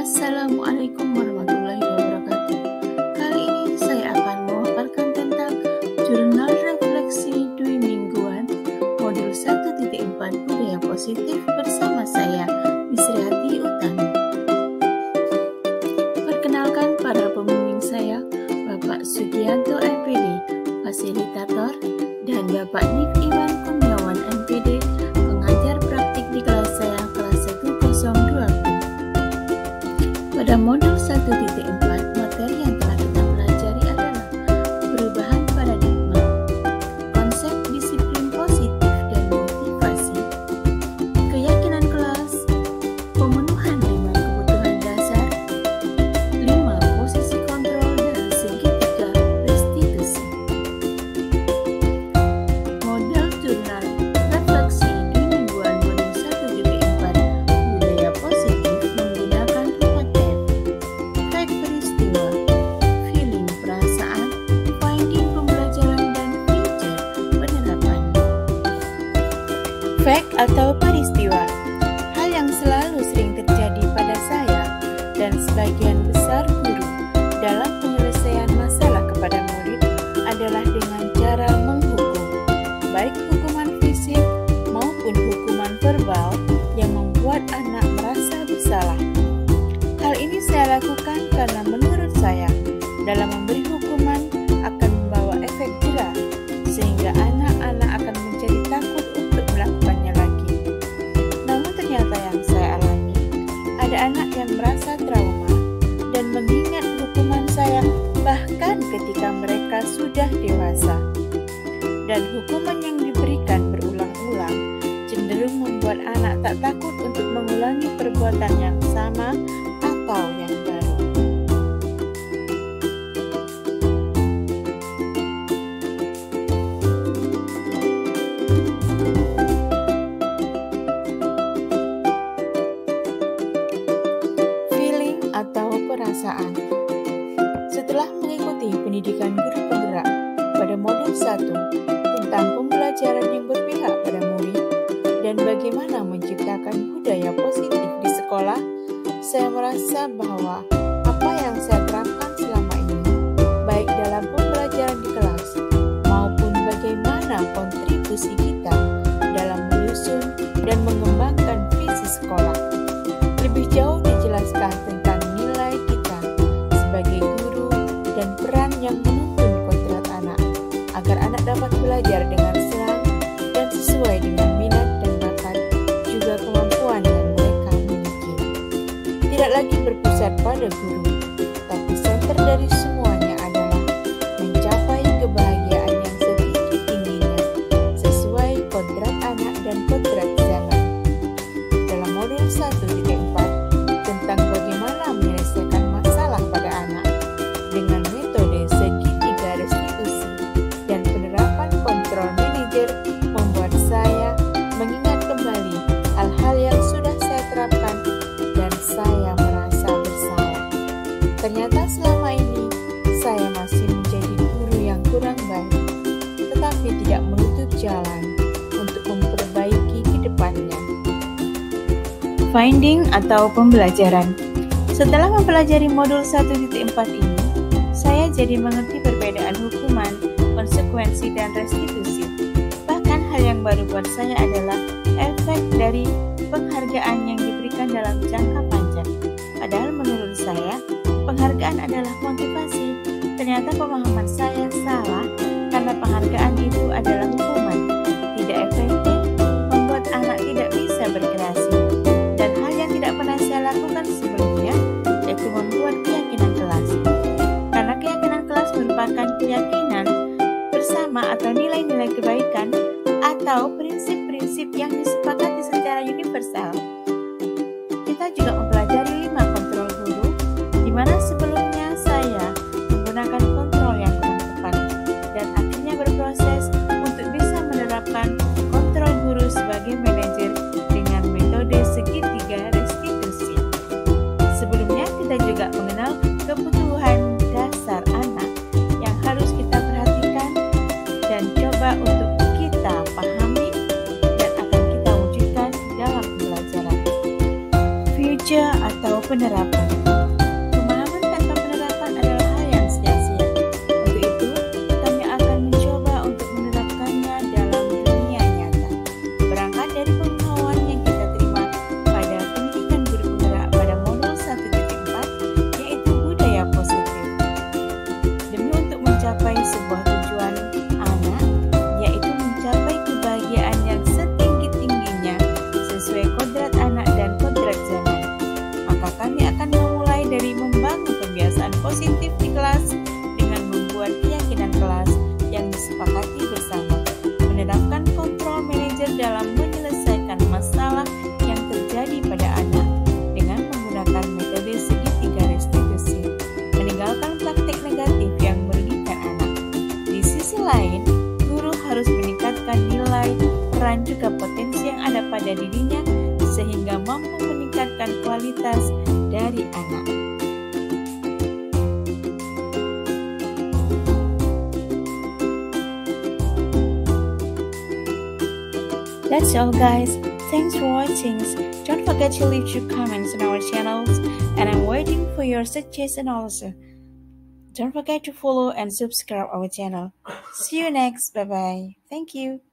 Assalamualaikum warahmatullahi wabarakatuh. Kali ini saya akan memaparkan tentang Jurnal Refleksi Dwi Mingguan Modul 1.4 Budaya Positif bersama saya, Misriati Utami. Perkenalkan para pembimbing saya, Bapak Sugianto MPD, Fasilitator, dan Bapak Nif Iwan Kurniawan MPD, pengajar praktik di kelas saya, kelas 102B. Pada modul 1.4, materi yang telah kita pelajari adalah perubahan paradigma, konsep disiplin positif dan motivasi, keyakinan kelas, pemenuhan 5 kebutuhan dasar, 5 posisi kontrol dan segitiga restitusi. Model jurnal refleksi Dwi Mingguan modul 1.4 budaya positif menggunakan 4 tab: fact peristiwa, feeling perasaan, finding pembelajaran, dan future penerapan. Fact atau peristiwa, hal yang selalu sering terjadi pada saya dan sebagian besar guru dalam penyelesaian masalah kepada murid adalah dengan cara menghukum, baik hukuman fisik maupun hukuman verbal yang membuat anak merasa bersalah. Hal ini saya lakukan karena menurut saya, dalam memberi hukuman akan membawa efek jera, sehingga anak-anak akan menjadi takut untuk melakukannya lagi. Namun ternyata yang saya alami, ada anak yang merasa trauma dan mengingat hukuman saya bahkan ketika mereka sudah dewasa. Dan hukuman yang diberikan berulang-ulang cenderung membuat anak tak takut untuk mengulangi perbuatan yang sama atau yang baru. Feeling atau perasaan. Setelah mengikuti pendidikan guru penggerak pada modul 1 tentang pembelajaran yang berpihak pada murid dan bagaimana menciptakan budaya positif di sekolah, saya merasa bahwa apa yang saya terapkan selama ini, baik dalam pembelajaran di kelas maupun bagaimana kontribusi kita dalam menyusun dan mengembangkan visi sekolah, lebih jauh dijelaskan tentang nilai kita sebagai guru dan peran yang menuntun kodrat anak, agar anak dapat belajar dengan senang dan sesuai dengan minat dan bakat, juga kemampuan yang mereka miliki. Tidak lagi berpusat pada guru, tapi senter dari semuanya adalah mencapai kebahagiaan yang setinggi-tingginya sesuai kodrat anak dan kodrat zaman. Dalam modul 1.4 tentang bagaimana menyelesaikan masalah pada anak dengan metode segitiga restitusi dan penerapan kontrol manajer membuat saya mengingat kembali hal-hal yang sudah saya terapkan dan saya merasa bersalah. Ternyata selama ini saya masih menjadi guru yang kurang baik, tetapi tidak menutup jalan untuk memperbaiki ke depannya. Finding atau pembelajaran. Setelah mempelajari modul 1.4 ini, saya jadi mengerti perbedaan hukuman, konsekuensi, dan restitusi. Bahkan hal yang baru buat saya adalah efek dari penghargaan yang diberikan dalam jangka panjang. Padahal menurut saya, penghargaan adalah motivasi. Ternyata pemahaman saya salah karena penghargaan itu adalah hukuman. Tidak efektif, membuat anak tidak bisa berkreasi. Dan hal yang tidak pernah saya lakukan sebelumnya, yaitu membuat keyakinan kelas. Karena keyakinan kelas merupakan keyakinan bersama atau nilai-nilai kebaikan atau prinsip-prinsip yang disepakati secara universal. Kita juga mempelajari 5 kontrol guru, di mana sebelumnya saya menggunakan kontrol yang kurang tepat dan akhirnya berproses untuk bisa menerapkan kontrol guru sebagai manajer dengan metode segitiga restitusi. Sebelumnya kita juga mengenal kebutuhan dasar anak yang harus kita perhatikan dan coba untuk kita pahami dan akan kita wujudkan dalam pembelajaran. Future atau penerapan. Pemahaman tanpa penerapan adalah hal yang sia-sia. Untuk itu, kami akan mencoba untuk menerapkannya dalam dunia nyata. Berangkat dari pengetahuan yang kita terima pada pendidikan guru penggerak pada modul 1.4, yaitu budaya positif. Demi untuk mencapai sebuah tujuan anak, yaitu mencapai kebahagiaan yang setinggi-tingginya sesuai kodrat anak dan kodrat zaman, maka kami akan memulai dari membangun kebiasaan positif di kelas dengan membuat keyakinan kelas yang disepakati bersama, menerapkan kontrol manajer dalam menyelesaikan masalah yang terjadi pada anak dengan menggunakan metode segitiga restitusi, meninggalkan praktik negatif yang merugikan anak. Di sisi lain, guru harus meningkatkan nilai, peran juga potensi yang ada pada dirinya sehingga mampu meningkatkan kualitas dari anak. That's all guys. Thanks for watching. Don't forget to leave your comments on our channels and I'm waiting for your suggestions also. Don't forget to follow and subscribe our channel. See you next. Bye bye. Thank you.